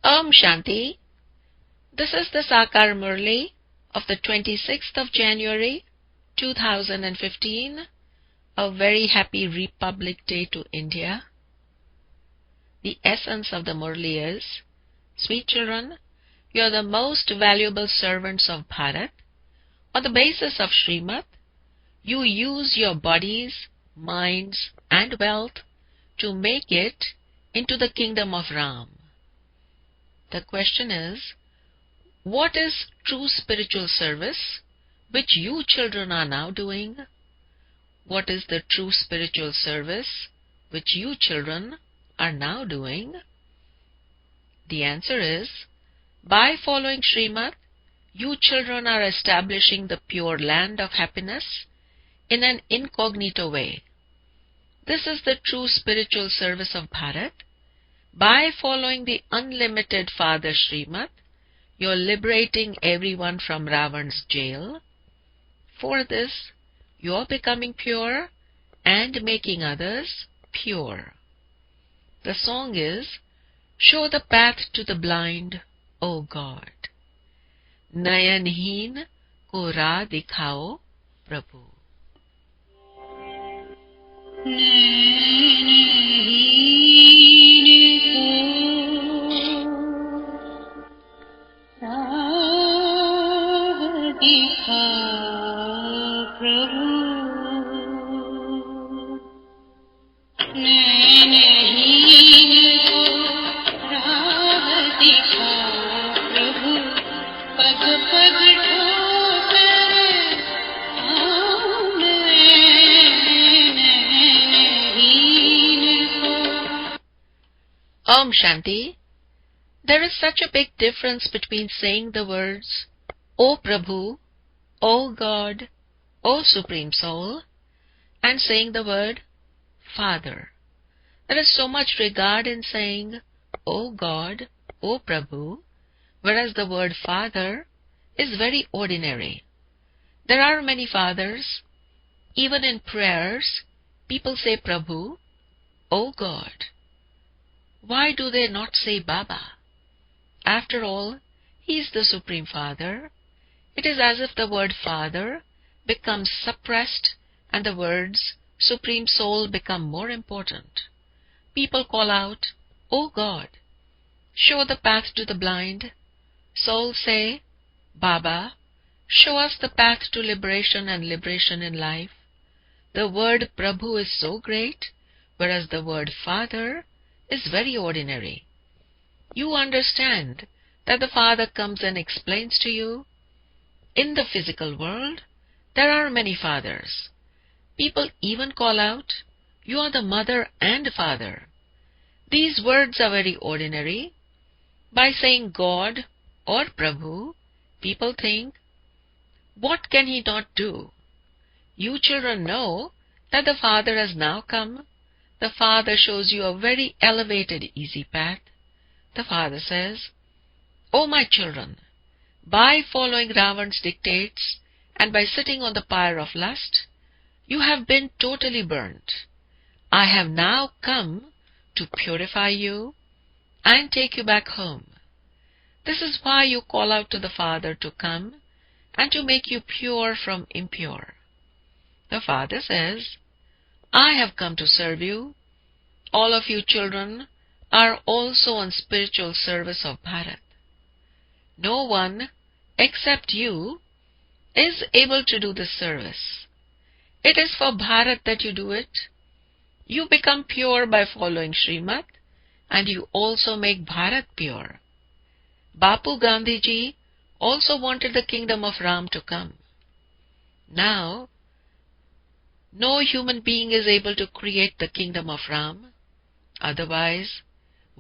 Shanti. This is the Sakar Murli of the 26th of January 2015. A very happy Republic Day to India. The essence of the Murli is, sweet children, you are the most valuable servants of Bharat. On the basis of Srimad, you use your bodies, minds and wealth to make it into the kingdom of Ram. The question is, what is true spiritual service which you children are now doing? What is the true spiritual service which you children are now doing? The answer is, by following Srimad, you children are establishing the pure land of happiness in an incognito way. This is the true spiritual service of Bharat. By following the unlimited Father Srimad, you are liberating everyone from Ravan's jail. For this, you are becoming pure and making others pure. The song is, show the path to the blind, O God. Nayanheen ko raah dikhao, Prabhu. Shanti. There is such a big difference between saying the words, O Prabhu, O God, O Supreme Soul, and saying the word Father. There is so much regard in saying, O God, O Prabhu, whereas the word Father is very ordinary. There are many fathers. Even in prayers, people say Prabhu, O God. Why do they not say Baba? After all, he is the Supreme Father. It is as if the word Father becomes suppressed and the words Supreme Soul become more important. People call out, O God, show the path to the blind. Souls say, Baba, show us the path to liberation and liberation in life. The word Prabhu is so great, whereas the word Father is very ordinary. You understand that the Father comes and explains to you, in the physical world, there are many fathers. People even call out, you are the mother and father. These words are very ordinary. By saying God or Prabhu, people think, what can he not do? You children know that the Father has now come. The Father shows you a very elevated, easy path. The Father says, O my children, by following Ravan's dictates and by sitting on the pyre of lust, you have been totally burnt. I have now come to purify you and take you back home. This is why you call out to the Father to come and to make you pure from impure. The Father says, I have come to serve you. All of you children are also on spiritual service of Bharat. No one except you is able to do this service. It is for Bharat that you do it. You become pure by following Srimad, and you also make Bharat pure. Bapu Gandhiji also wanted the kingdom of Ram to come. Now, no human being is able to create the kingdom of Ram. Otherwise,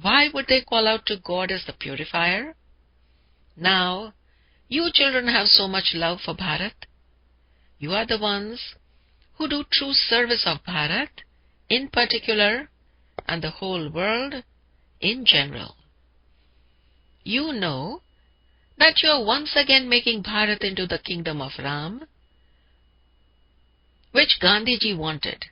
why would they call out to God as the purifier? Now, you children have so much love for Bharat. You are the ones who do true service of Bharat in particular and the whole world in general. You know that you are once again making Bharat into the kingdom of Ram, which Gandhiji wanted.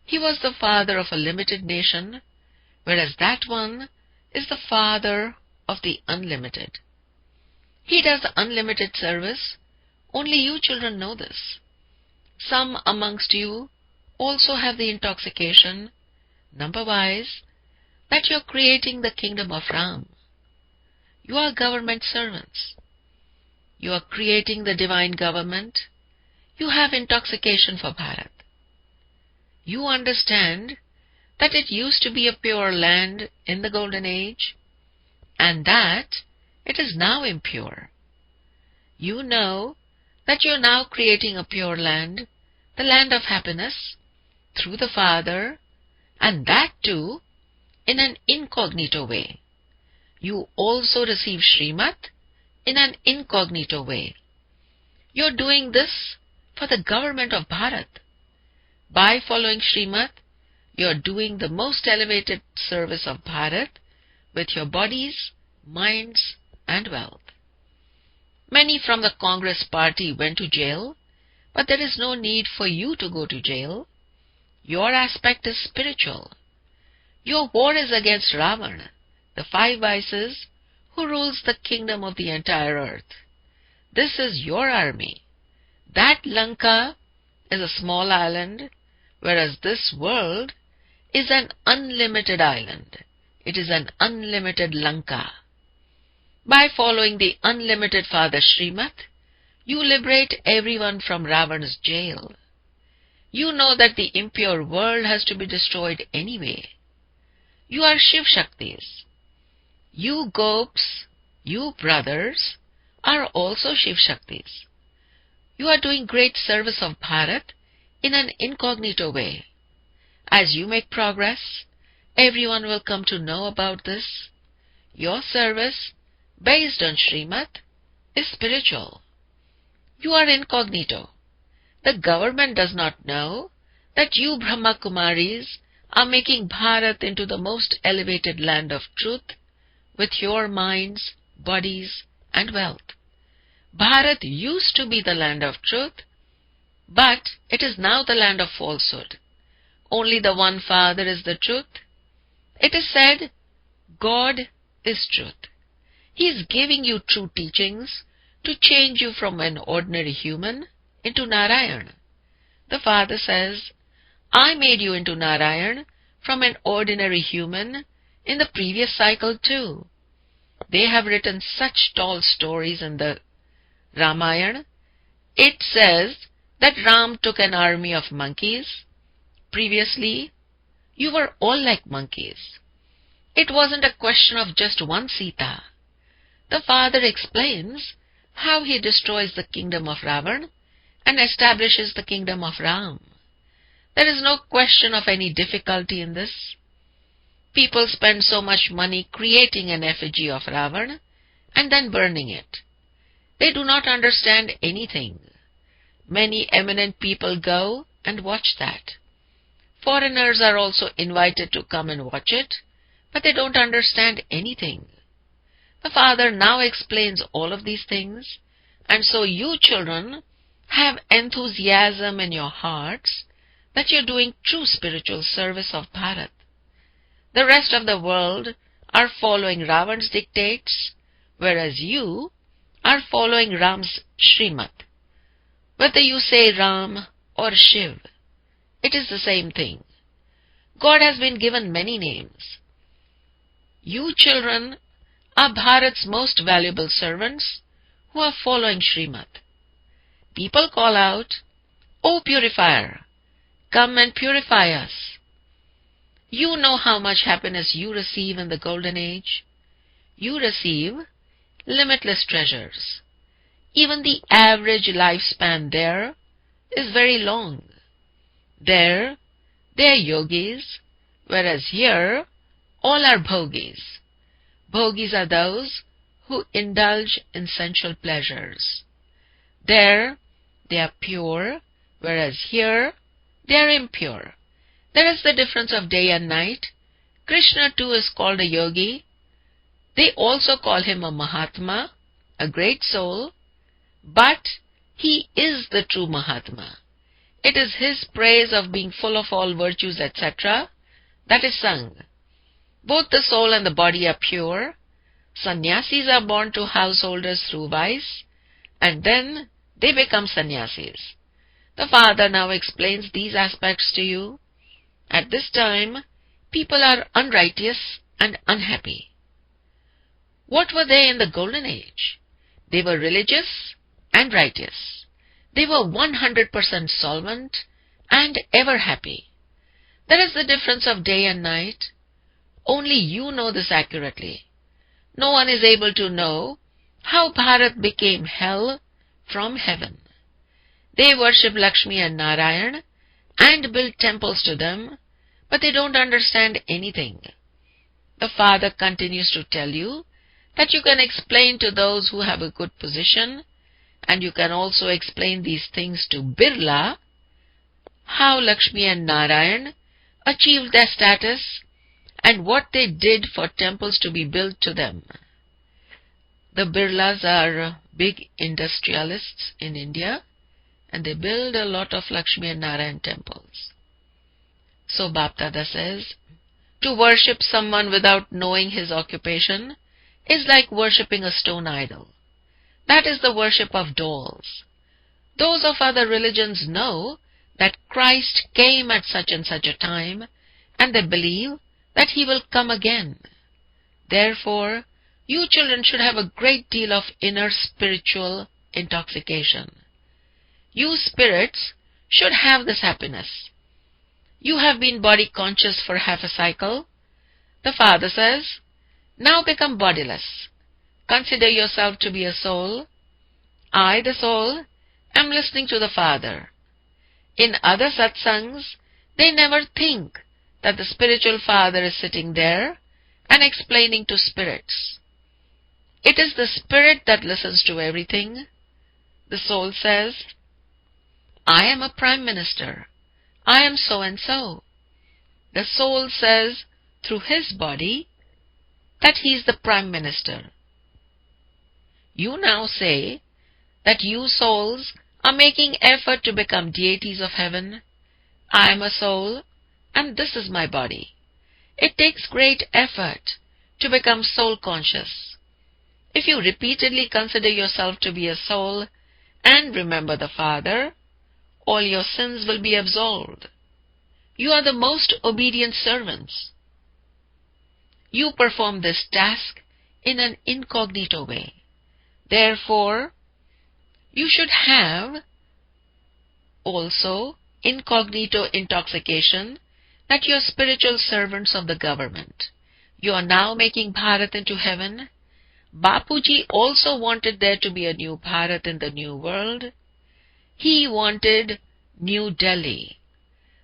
He was the father of a limited nation, whereas that one is the father of the unlimited. He does unlimited service. Only you children know this. Some amongst you also have the intoxication, number-wise, that you are creating the kingdom of Ram. You are government servants. You are creating the divine government. You have intoxication for Bharat. You understand that it used to be a pure land in the golden age, and that it is now impure. You know that you are now creating a pure land, the land of happiness, through the Father, and that too in an incognito way. You also receive Srimad in an incognito way. You are doing this for the government of Bharat. By following Srimad, you are doing the most elevated service of Bharat with your bodies, minds, and wealth. Many from the Congress party went to jail, but there is no need for you to go to jail. Your aspect is spiritual. Your war is against Ravan, the 5 vices, who rules the kingdom of the entire earth. This is your army. That Lanka is a small island, whereas this world is an unlimited island. It is an unlimited Lanka. By following the unlimited Father Srimad, you liberate everyone from Ravan's jail. You know that the impure world has to be destroyed anyway. You are Shiv Shaktis. You Gops, you brothers, are also Shiv Shaktis. You are doing great service of Bharat in an incognito way. As you make progress, everyone will come to know about this. Your service, based on Srimad, is spiritual. You are incognito. The government does not know that you Brahma Kumaris are making Bharat into the most elevated land of truth with your minds, bodies, and wealth. Bharat used to be the land of truth, but it is now the land of falsehood. Only the one Father is the truth. It is said, God is truth. He is giving you true teachings to change you from an ordinary human into Narayan. The Father says, I made you into Narayan from an ordinary human in the previous cycle too. They have written such tall stories in the Ramayana. It says that Ram took an army of monkeys. Previously, you were all like monkeys. It wasn't a question of just one Sita. The Father explains how he destroys the kingdom of Ravan and establishes the kingdom of Ram. There is no question of any difficulty in this. People spend so much money creating an effigy of Ravan and then burning it. They do not understand anything. Many eminent people go and watch that. Foreigners are also invited to come and watch it, but they don't understand anything. The Father now explains all of these things, and so you children have enthusiasm in your hearts that you're doing true spiritual service of Bharat. The rest of the world are following Ravan's dictates, whereas you are following Ram's Srimad. Whether you say Ram or Shiv, it is the same thing. God has been given many names. You children are Bharat's most valuable servants who are following Srimad. People call out, O purifier, come and purify us. You know how much happiness you receive in the golden age. You receive limitless treasures. Even the average lifespan there is very long. There, they are yogis, whereas here, all are bhogis. Bhogis are those who indulge in sensual pleasures. There, they are pure, whereas here, they are impure. There is the difference of day and night. Krishna too is called a yogi. They also call him a Mahatma, a great soul, but he is the true Mahatma. It is his praise of being full of all virtues, etc., that is sung. Both the soul and the body are pure. Sannyasis are born to householders through vice, and then they become sannyasis. The Father now explains these aspects to you. At this time, people are unrighteous and unhappy. What were they in the Golden Age? They were religious and righteous. They were 100% solvent and ever happy. There is the difference of day and night. Only you know this accurately. No one is able to know how Bharat became hell from heaven. They worship Lakshmi and Narayan and build temples to them, but they don't understand anything. The Father continues to tell you that you can explain to those who have a good position, and you can also explain these things to Birla, how Lakshmi and Narayan achieved their status and what they did for temples to be built to them. The Birlas are big industrialists in India, and they build a lot of Lakshmi and Narayan temples. So Bapdada says, to worship someone without knowing his occupation is like worshipping a stone idol. That is the worship of dolls. Those of other religions know that Christ came at such and such a time, and they believe that he will come again. Therefore, you children should have a great deal of inner spiritual intoxication. You spirits should have this happiness. You have been body conscious for half a cycle. The Father says, now become bodiless. Consider yourself to be a soul. I, the soul, am listening to the Father. In other satsangs, they never think that the spiritual Father is sitting there and explaining to spirits. It is the spirit that listens to everything. The soul says, I am a prime minister. I am so and so. The soul says through his body that he is the prime minister. You now say that you souls are making effort to become deities of heaven. I am a soul and this is my body. It takes great effort to become soul conscious. If you repeatedly consider yourself to be a soul and remember the Father, all your sins will be absolved. You are the most obedient servants. You perform this task in an incognito way. Therefore, you should have also incognito intoxication that you are spiritual servants of the government. You are now making Bharat into heaven. Bapuji also wanted there to be a new Bharat in the new world. He wanted New Delhi.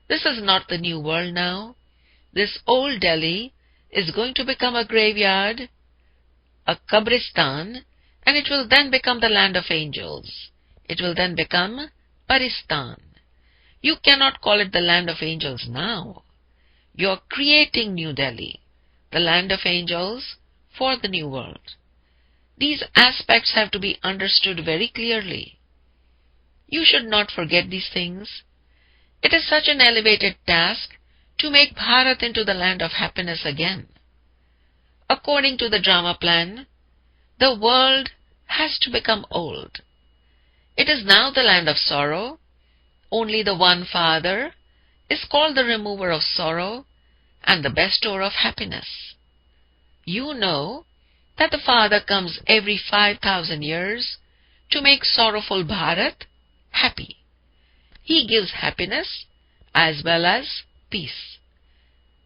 This is not the new world now. This old Delhi is going to become a graveyard, a kabristan, and it will then become the land of angels. It will then become Paristan. You cannot call it the land of angels now. You are creating New Delhi, the land of angels, for the new world. These aspects have to be understood very clearly. You should not forget these things. It is such an elevated task to make Bharat into the land of happiness again. According to the drama plan, the world has to become old. It is now the land of sorrow. Only the one Father is called the remover of sorrow and the bestower of happiness. You know that the Father comes every 5,000 years to make sorrowful Bharat happy. He gives happiness as well as peace.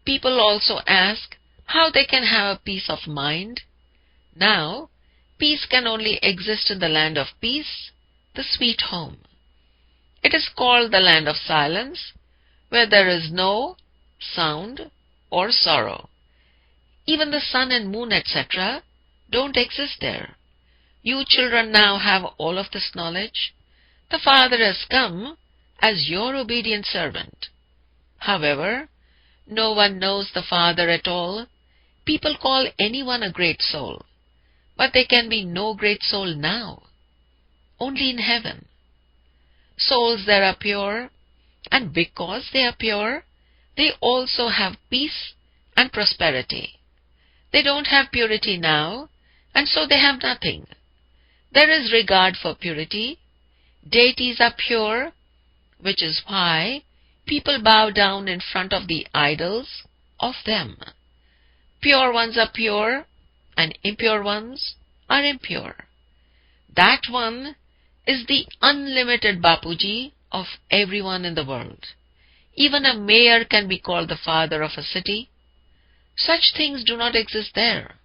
People also ask how they can have a peace of mind. Now, peace can only exist in the land of peace, the sweet home. It is called the land of silence, where there is no sound or sorrow. Even the sun and moon, etc., don't exist there. You children now have all of this knowledge. The Father has come as your obedient servant. However, no one knows the Father at all. People call anyone a great soul, but there can be no great soul now, only in heaven. Souls there are pure, and because they are pure, they also have peace and prosperity. They don't have purity now, and so they have nothing. There is regard for purity. Deities are pure, which is why people bow down in front of the idols of them. Pure ones are pure, and impure ones are impure. That one is the unlimited Bapuji of everyone in the world. Even a mayor can be called the father of a city. Such things do not exist there.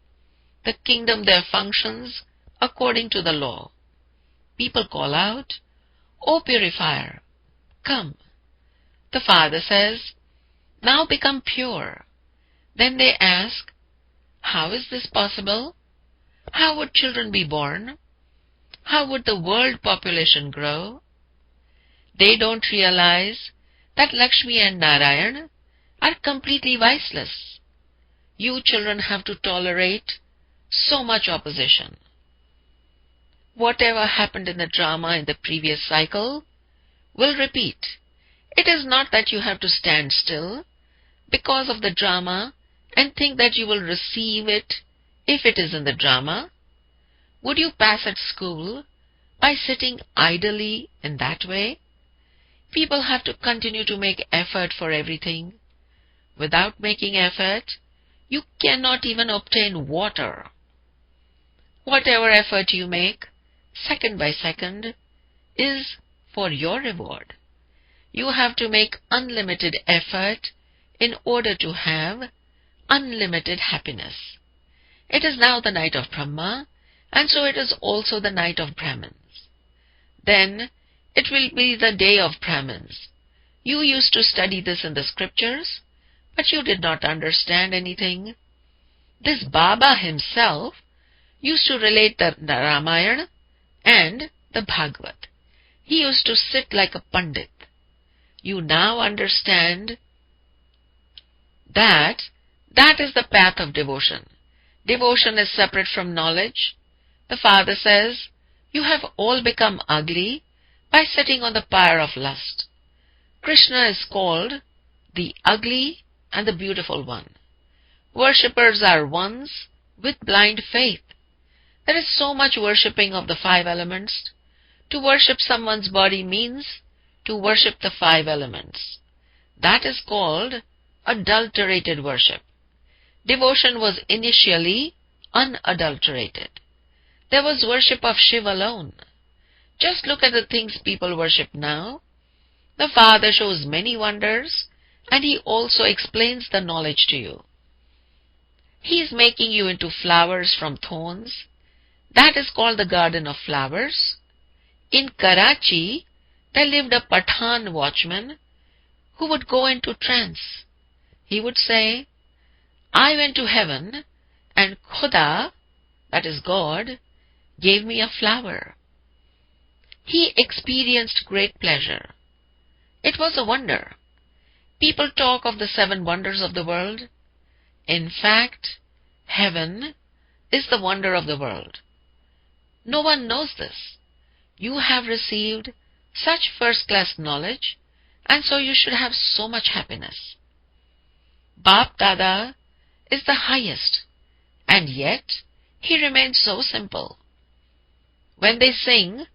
The kingdom there functions according to the law. People call out, "O purifier, come." The Father says, "Now become pure." Then they ask, "How is this possible? How would children be born? How would the world population grow?" They don't realize that Lakshmi and Narayan are completely viceless. You children have to tolerate so much opposition. Whatever happened in the drama in the previous cycle will repeat. It is not that you have to stand still because of the drama and think that you will receive it if it is in the drama. Would you pass at school by sitting idly in that way? People have to continue to make effort for everything. Without making effort, you cannot even obtain water. Whatever effort you make, second by second, is for your reward. You have to make unlimited effort in order to have unlimited happiness. It is now the night of Brahma, and so it is also the night of Brahmins. Then it will be the day of Brahmins. You used to study this in the scriptures, but you did not understand anything. This Baba himself used to relate the Ramayana and the Bhagavad. He used to sit like a Pandit. You now understand that is the path of devotion. Devotion is separate from knowledge. The Father says, you have all become ugly by sitting on the pyre of lust. Krishna is called the ugly and the beautiful one. Worshippers are ones with blind faith. There is so much worshipping of the five elements. To worship someone's body means to worship the five elements. That is called adulterated worship. Devotion was initially unadulterated. There was worship of Shiva alone. Just look at the things people worship now. The Father shows many wonders, and He also explains the knowledge to you. He is making you into flowers from thorns. That is called the garden of flowers. In Karachi, there lived a Pathan watchman who would go into trance. He would say, I went to heaven and Khuda, that is God, gave me a flower. He experienced great pleasure. It was a wonder. People talk of the 7 wonders of the world. In fact, heaven is the wonder of the world. No one knows this. You have received such first-class knowledge, and so you should have so much happiness. Bap Dada is the highest, and yet he remains so simple. When they sing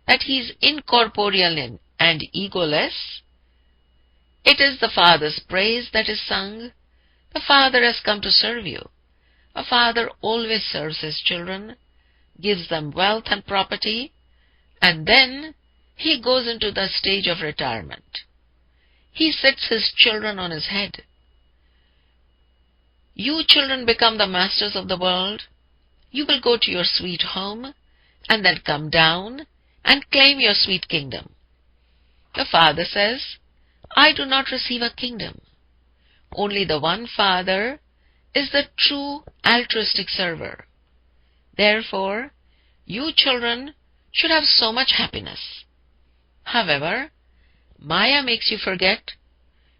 that he is incorporeal and egoless, it is the Father's praise that is sung. The Father has come to serve you. A father always serves his children, gives them wealth and property, and then he goes into the stage of retirement. He sits his children on his head. You children become the masters of the world. You will go to your sweet home and then come down and claim your sweet kingdom. The Father says, I do not receive a kingdom. Only the one Father is the true altruistic server. Therefore, you children should have so much happiness. However, Maya makes you forget.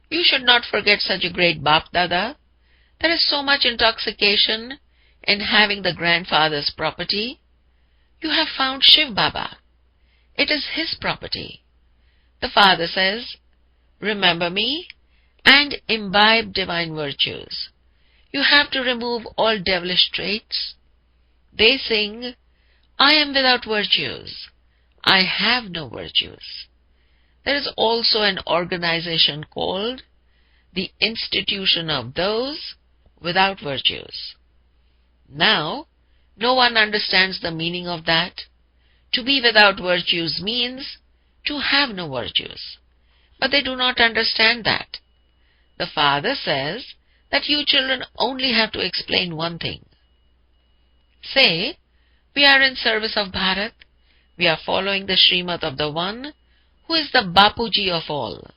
You should not forget such a great Bap Dada. There is so much intoxication in having the grandfather's property. You have found Shiv Baba. It is his property. The Father says, remember me and imbibe divine virtues. You have to remove all devilish traits. They sing, I am without virtues. I have no virtues. There is also an organization called the Institution of Those Without Virtues. Now, no one understands the meaning of that. To be without virtues means to have no virtues. But they do not understand that. The Father says that you children only have to explain one thing. Say, we are in service of Bharat. We are following the Srimad of the one who is the Bapuji of all.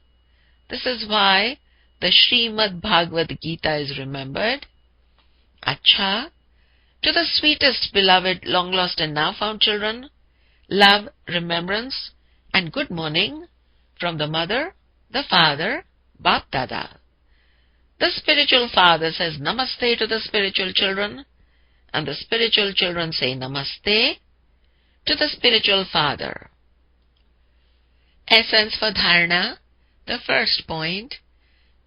This is why the Srimad Bhagavad Gita is remembered. Acha, to the sweetest, beloved, long lost and now found children, love, remembrance, and good morning from the mother, the father, Bap Dada. The spiritual father says Namaste to the spiritual children, and the spiritual children say Namaste to the spiritual father. Essence for Dharana, the first point.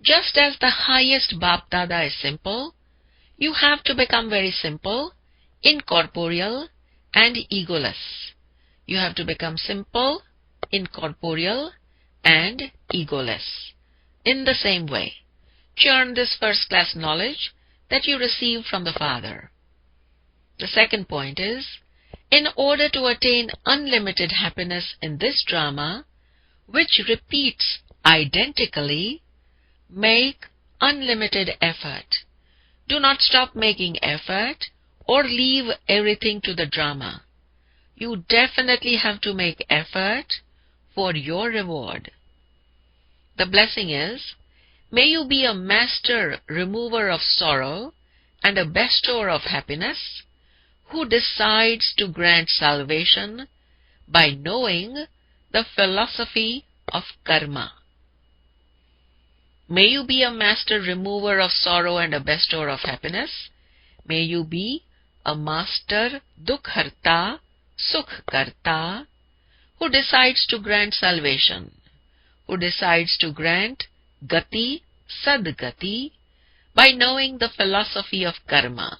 Just as the highest Bap Dada is simple, you have to become very simple, incorporeal, and egoless. You have to become simple, incorporeal, and egoless. In the same way, churn this first-class knowledge that you receive from the Father. The second point is, in order to attain unlimited happiness in this drama, which repeats identically, make unlimited effort. Do not stop making effort or leave everything to the drama. You definitely have to make effort for your reward. The blessing is, may you be a master remover of sorrow and a bestower of happiness, who decides to grant salvation by knowing the philosophy of karma. May you be a master remover of sorrow and a bestower of happiness. May you be a master dukharta, sukhkarta, who decides to grant salvation, who decides to grant gati, sadgati, by knowing the philosophy of karma,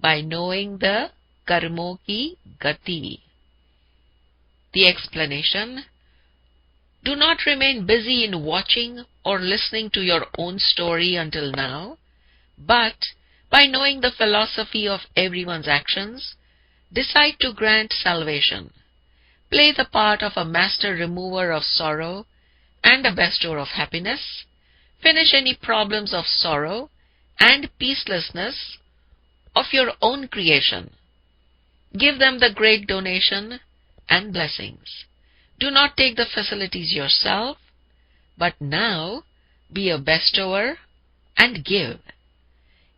by knowing the karmo ki gati. The explanation: do not remain busy in watching or listening to your own story until now, but by knowing the philosophy of everyone's actions, decide to grant salvation. Play the part of a master remover of sorrow and a bestower of happiness. Finish any problems of sorrow and peacelessness of your own creation. Give them the great donation and blessings. Do not take the facilities yourself, but now be a bestower and give.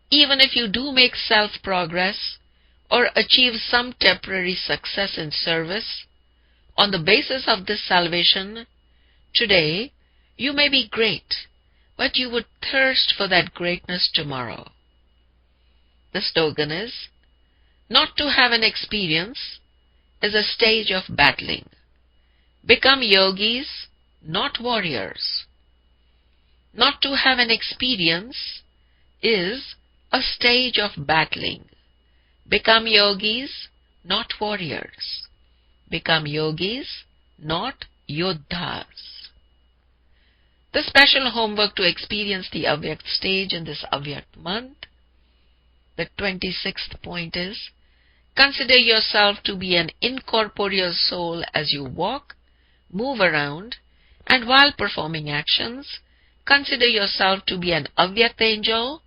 Even if you do make self-progress or achieve some temporary success in service, on the basis of this salvation, today you may be great, but you would thirst for that greatness tomorrow. The slogan is, not to have an experience is a stage of battling. Become yogis, not warriors. Not to have an experience is a stage of battling. Become yogis, not warriors. Become yogis, not yodhas. The special homework to experience the Avyakt stage in this Avyakt month, the 26th point is, consider yourself to be an incorporeal soul as you walk, move around, and while performing actions, consider yourself to be an Avyakt angel,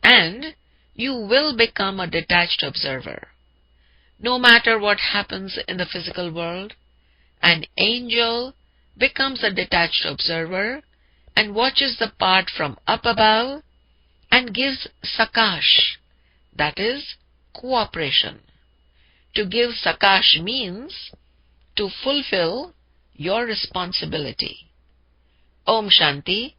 and you will become a detached observer. No matter what happens in the physical world, an angel becomes a detached observer and watches the part from up above and gives sakash, that is, cooperation. To give sakash means to fulfill your responsibility. Om Shanti.